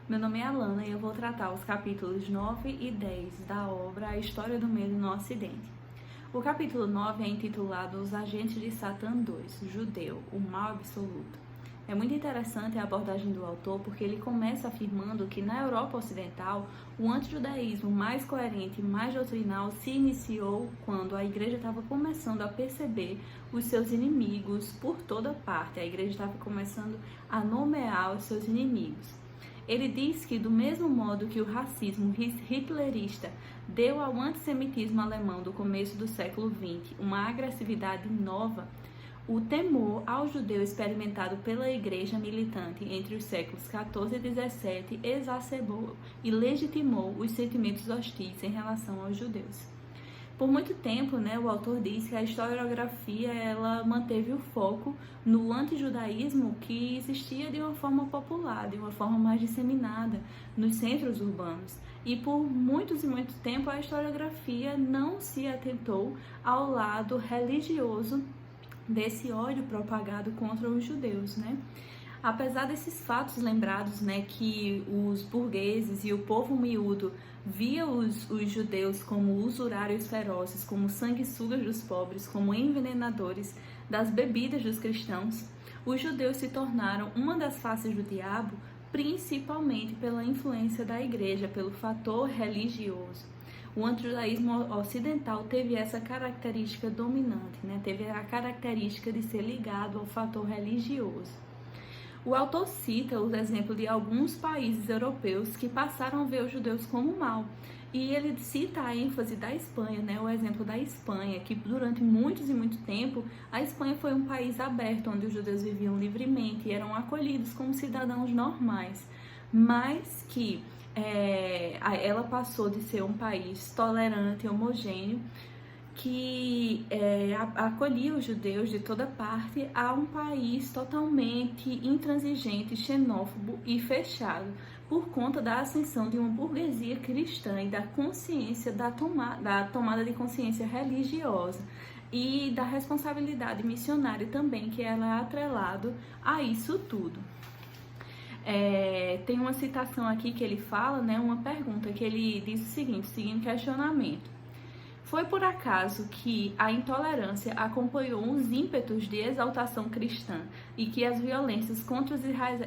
Meu nome é Alana e eu vou tratar os capítulos 9 e 10 da obra A História do Medo no Ocidente. O capítulo 9 é intitulado Os Agentes de Satã 2, Judeu, o Mal Absoluto. É muito interessante a abordagem do autor porque ele começa afirmando que na Europa Ocidental o antijudaísmo mais coerente e mais doutrinal se iniciou quando a igreja estava começando a perceber os seus inimigos por toda parte. A igreja estava começando a nomear os seus inimigos. Ele diz que, do mesmo modo que o racismo hitlerista deu ao antissemitismo alemão do começo do século XX uma agressividade nova, o temor ao judeu experimentado pela igreja militante entre os séculos XIV e XVII exacerbou e legitimou os sentimentos hostis em relação aos judeus. Por muito tempo, o autor diz que a historiografia ela manteve o foco no antijudaísmo que existia de uma forma popular, de uma forma mais disseminada nos centros urbanos. E por muitos e muito tempo a historiografia não se atentou ao lado religioso desse ódio propagado contra os judeus, Apesar desses fatos lembrados, que os burgueses e o povo miúdo via os judeus como usurários ferozes, como sanguessugas dos pobres, como envenenadores das bebidas dos cristãos, os judeus se tornaram uma das faces do diabo, principalmente pela influência da igreja, pelo fator religioso. O antijudaísmo ocidental teve essa característica dominante, teve a característica de ser ligado ao fator religioso. O autor cita o exemplo de alguns países europeus que passaram a ver os judeus como mal. E ele cita a ênfase da Espanha, o exemplo da Espanha, que durante muitos e muito tempo, a Espanha foi um país aberto, onde os judeus viviam livremente e eram acolhidos como cidadãos normais. Mas que ela passou de ser um país tolerante, homogêneo, que acolhia os judeus de toda parte, a um país totalmente intransigente, xenófobo e fechado, por conta da ascensão de uma burguesia cristã e da consciência da tomada de consciência religiosa e da responsabilidade missionária também, que ela é atrelado a isso tudo. Tem uma citação aqui que ele fala, uma pergunta que ele diz o seguinte questionamento: foi por acaso que a intolerância acompanhou os ímpetos de exaltação cristã e que as violências contra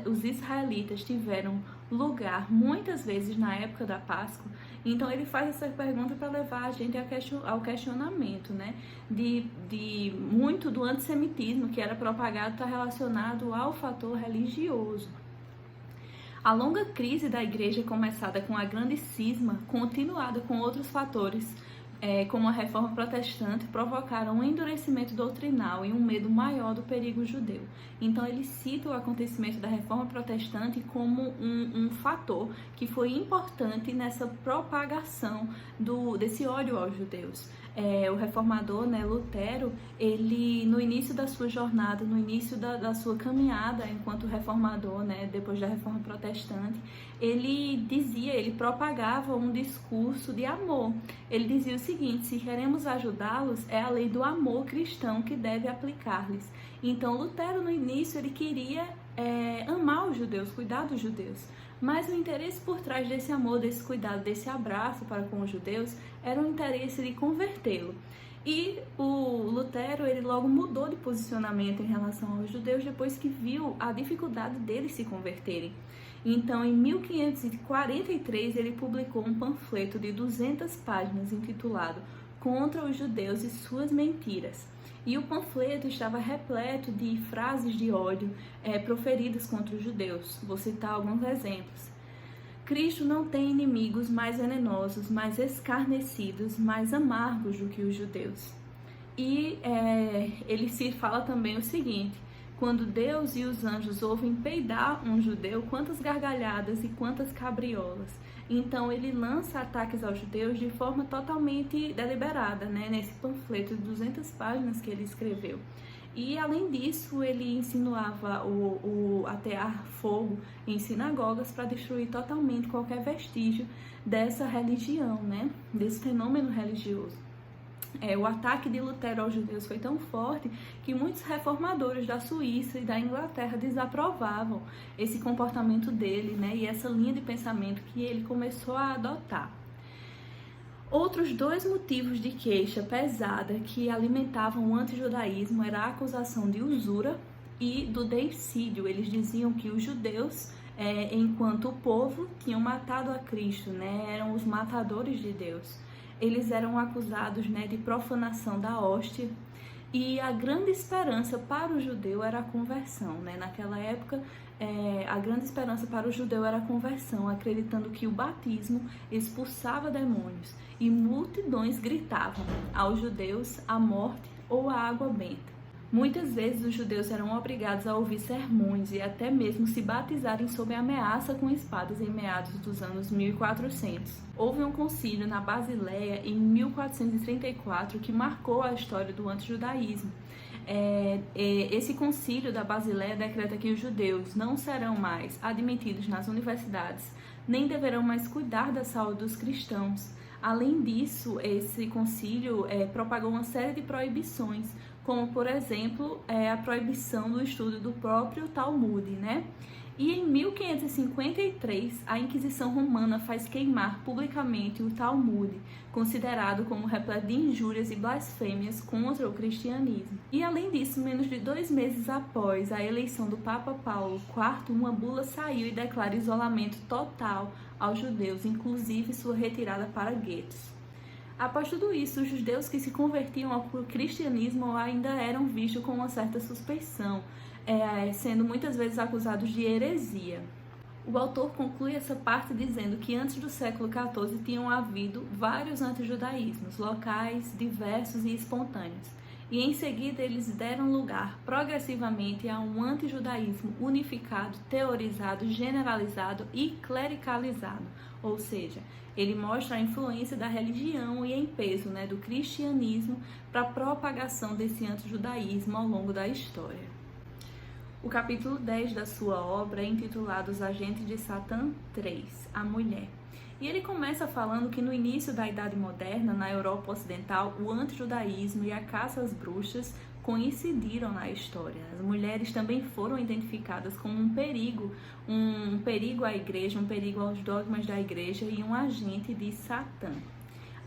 os israelitas tiveram lugar muitas vezes na época da Páscoa? Então ele faz essa pergunta para levar a gente ao questionamento, de muito do antissemitismo que era propagado está relacionado ao fator religioso. A longa crise da igreja, começada com a grande cisma, continuada com outros fatores, como a reforma protestante, provocaram um endurecimento doutrinal e um medo maior do perigo judeu. Então ele cita o acontecimento da reforma protestante como um fator que foi importante nessa propagação desse ódio aos judeus. O reformador, Lutero, ele no início da sua jornada, no início da sua caminhada enquanto reformador, depois da reforma protestante, ele propagava um discurso de amor. Ele dizia o seguinte: se queremos ajudá-los, é a lei do amor cristão que deve aplicar-lhes. Então Lutero no início ele queria amar os judeus, cuidar dos judeus. Mas o interesse por trás desse amor, desse cuidado, desse abraço para com os judeus, era o interesse de convertê-lo. E o Lutero, ele logo mudou de posicionamento em relação aos judeus depois que viu a dificuldade deles se converterem. Então, em 1543, ele publicou um panfleto de 200 páginas intitulado Contra os Judeus e Suas Mentiras. E o panfleto estava repleto de frases de ódio proferidas contra os judeus. Vou citar alguns exemplos. Cristo não tem inimigos mais venenosos, mais escarnecidos, mais amargos do que os judeus. E ele se fala também o seguinte: quando Deus e os anjos ouvem peidar um judeu, quantas gargalhadas e quantas cabriolas. Então ele lança ataques aos judeus de forma totalmente deliberada, nesse panfleto de 200 páginas que ele escreveu. E além disso, ele insinuava atear fogo em sinagogas para destruir totalmente qualquer vestígio dessa religião, desse fenômeno religioso. O ataque de Lutero aos judeus foi tão forte que muitos reformadores da Suíça e da Inglaterra desaprovavam esse comportamento dele, né, e essa linha de pensamento que ele começou a adotar. Outros dois motivos de queixa pesada que alimentavam o antijudaísmo era a acusação de usura e do deicídio. Eles diziam que os judeus, enquanto o povo, tinham matado a Cristo, né, eram os matadores de Deus. Eles eram acusados, né, de profanação da hóstia, e a grande esperança para o judeu era a conversão, né? Naquela época, a grande esperança para o judeu era a conversão, acreditando que o batismo expulsava demônios, e multidões gritavam aos judeus a morte ou a água benta. Muitas vezes os judeus eram obrigados a ouvir sermões e até mesmo se batizarem sob ameaça com espadas em meados dos anos 1400. Houve um concílio na Basileia em 1434 que marcou a história do antijudaísmo. Esse concílio da Basileia decreta que os judeus não serão mais admitidos nas universidades, nem deverão mais cuidar da saúde dos cristãos. Além disso, esse concílio propagou uma série de proibições, como, por exemplo, a proibição do estudo do próprio Talmud, né? E em 1553, a Inquisição Romana faz queimar publicamente o Talmud, considerado como repleto de injúrias e blasfêmias contra o cristianismo. E além disso, menos de 2 meses após a eleição do Papa Paulo IV, uma bula saiu e declara isolamento total aos judeus, inclusive sua retirada para guetos. Após tudo isso, os judeus que se convertiam ao cristianismo ainda eram vistos com uma certa suspeição, sendo muitas vezes acusados de heresia. O autor conclui essa parte dizendo que antes do século XIV tinham havido vários antijudaísmos, locais, diversos e espontâneos, e em seguida eles deram lugar progressivamente a um antijudaísmo unificado, teorizado, generalizado e clericalizado, ou seja, ele mostra a influência da religião e em peso, né, do cristianismo para a propagação desse antijudaísmo ao longo da história. O capítulo 10 da sua obra é intitulado Os Agentes de Satã 3, a Mulher. E ele começa falando que no início da Idade Moderna, na Europa Ocidental, o antijudaísmo e a caça às bruxas coincidiram na história. As mulheres também foram identificadas como um perigo à igreja, um perigo aos dogmas da igreja e um agente de Satã.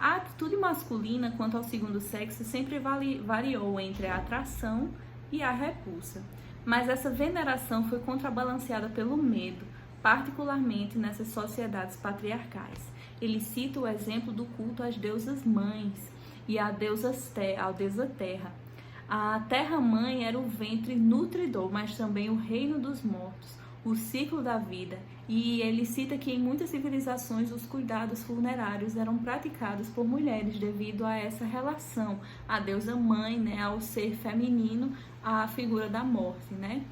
A atitude masculina quanto ao segundo sexo sempre variou entre a atração e a repulsa, mas essa veneração foi contrabalanceada pelo medo, particularmente nessas sociedades patriarcais. Ele cita o exemplo do culto às deusas mães e à deusa terra. A terra-mãe era o ventre nutridor, mas também o reino dos mortos, o ciclo da vida. E ele cita que em muitas civilizações os cuidados funerários eram praticados por mulheres devido a essa relação, a deusa mãe, né, ao ser feminino, a figura da morte, né?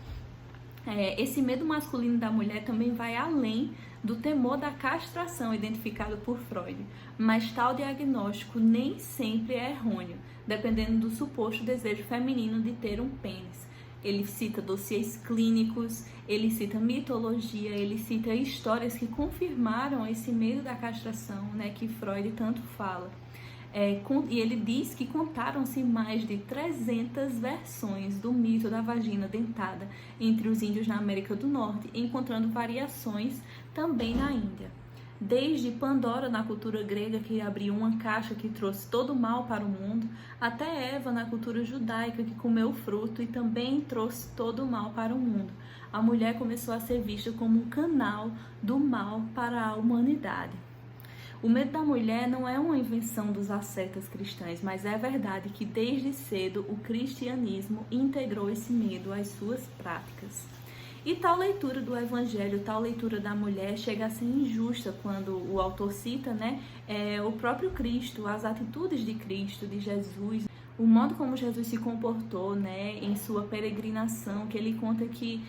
Esse medo masculino da mulher também vai além do temor da castração identificado por Freud, mas tal diagnóstico nem sempre é errôneo, dependendo do suposto desejo feminino de ter um pênis. Ele cita dossiês clínicos, ele cita mitologia, ele cita histórias que confirmaram esse medo da castração, né, que Freud tanto fala. E ele diz que contaram-se mais de 300 versões do mito da vagina dentada entre os índios na América do Norte, encontrando variações também na Índia. Desde Pandora na cultura grega, que abriu uma caixa que trouxe todo o mal para o mundo, até Eva na cultura judaica, que comeu o fruto e também trouxe todo o mal para o mundo. A mulher começou a ser vista como um canal do mal para a humanidade. O medo da mulher não é uma invenção dos ascetas cristãos, mas é verdade que desde cedo o cristianismo integrou esse medo às suas práticas. E tal leitura do evangelho, tal leitura da mulher chega a ser injusta quando o autor cita, né, o próprio Cristo, as atitudes de Cristo, de Jesus, o modo como Jesus se comportou, né, em sua peregrinação, que ele conta que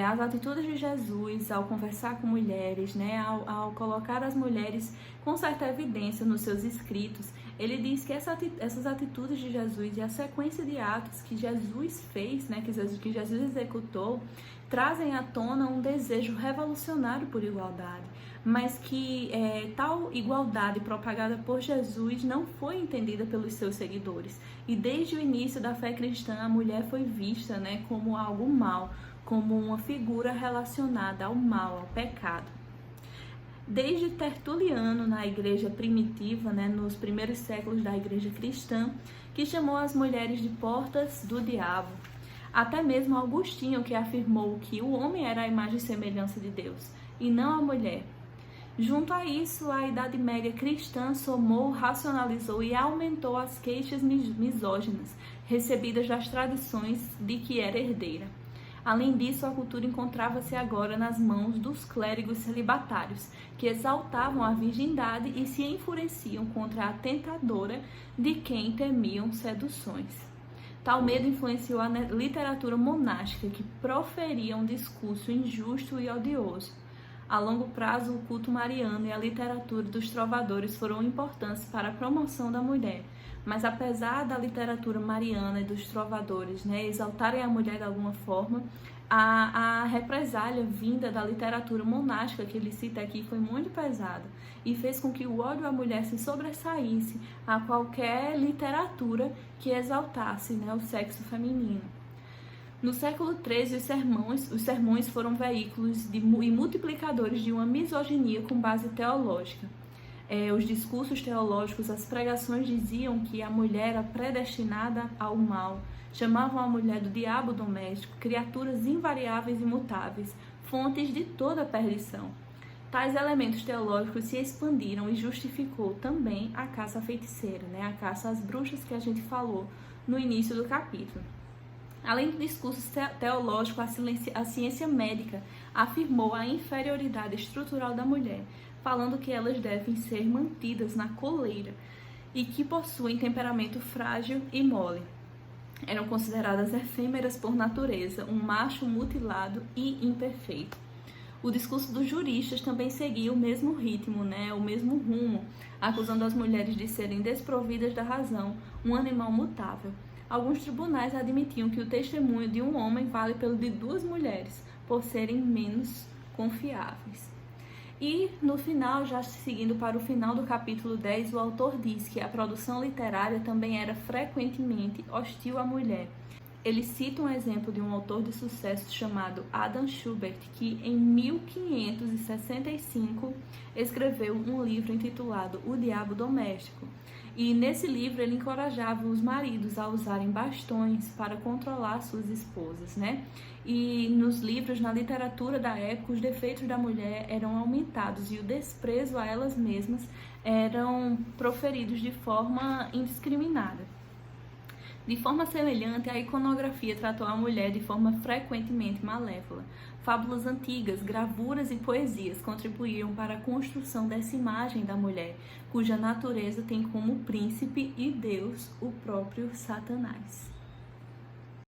as atitudes de Jesus ao conversar com mulheres, né, ao colocar as mulheres com certa evidência nos seus escritos, Ele diz que essas atitudes de Jesus e a sequência de atos que Jesus fez, né, que Jesus executou, trazem à tona um desejo revolucionário por igualdade, mas que tal igualdade propagada por Jesus não foi entendida pelos seus seguidores. E desde o início da fé cristã, a mulher foi vista, né, como algo mal, como uma figura relacionada ao mal, ao pecado. Desde Tertuliano, na igreja primitiva, né, nos primeiros séculos da igreja cristã, que chamou as mulheres de portas do diabo. Até mesmo Agostinho, que afirmou que o homem era a imagem e semelhança de Deus, e não a mulher. Junto a isso, a Idade Média cristã somou, racionalizou e aumentou as queixas misóginas, recebidas das tradições de que era herdeira. Além disso, a cultura encontrava-se agora nas mãos dos clérigos celibatários, que exaltavam a virgindade e se enfureciam contra a tentadora de quem temiam seduções. Tal medo influenciou a literatura monástica, que proferia um discurso injusto e odioso. A longo prazo, o culto mariano e a literatura dos trovadores foram importantes para a promoção da mulher. Mas apesar da literatura mariana e dos trovadores, né, exaltarem a mulher de alguma forma, a represália vinda da literatura monástica que ele cita aqui foi muito pesada e fez com que o ódio à mulher se sobressaísse a qualquer literatura que exaltasse, né, o sexo feminino. No século XIII, os sermões foram veículos e multiplicadores de uma misoginia com base teológica. Os discursos teológicos, as pregações diziam que a mulher era predestinada ao mal, chamavam a mulher do diabo doméstico, criaturas invariáveis e mutáveis, fontes de toda a perdição. Tais elementos teológicos se expandiram e justificou também a caça à feiticeira, né? A caça às bruxas que a gente falou no início do capítulo. Além do discurso teológico, a ciência médica afirmou a inferioridade estrutural da mulher, falando que elas devem ser mantidas na coleira e que possuem temperamento frágil e mole. Eram consideradas efêmeras por natureza, um macho mutilado e imperfeito. O discurso dos juristas também seguia o mesmo ritmo, né, o mesmo rumo, acusando as mulheres de serem desprovidas da razão, um animal mutável. Alguns tribunais admitiam que o testemunho de um homem vale pelo de duas mulheres, por serem menos confiáveis. E, no final, já seguindo para o final do capítulo 10, o autor diz que a produção literária também era frequentemente hostil à mulher. Ele cita um exemplo de um autor de sucesso chamado Adam Schubert, que em 1565 escreveu um livro intitulado O Diabo Doméstico. E nesse livro ele encorajava os maridos a usarem bastões para controlar suas esposas, né? E nos livros, na literatura da época, os defeitos da mulher eram aumentados e o desprezo a elas mesmas eram proferidos de forma indiscriminada. De forma semelhante, a iconografia tratou a mulher de forma frequentemente malévola. Fábulas antigas, gravuras e poesias contribuíram para a construção dessa imagem da mulher, cuja natureza tem como príncipe e Deus o próprio Satanás.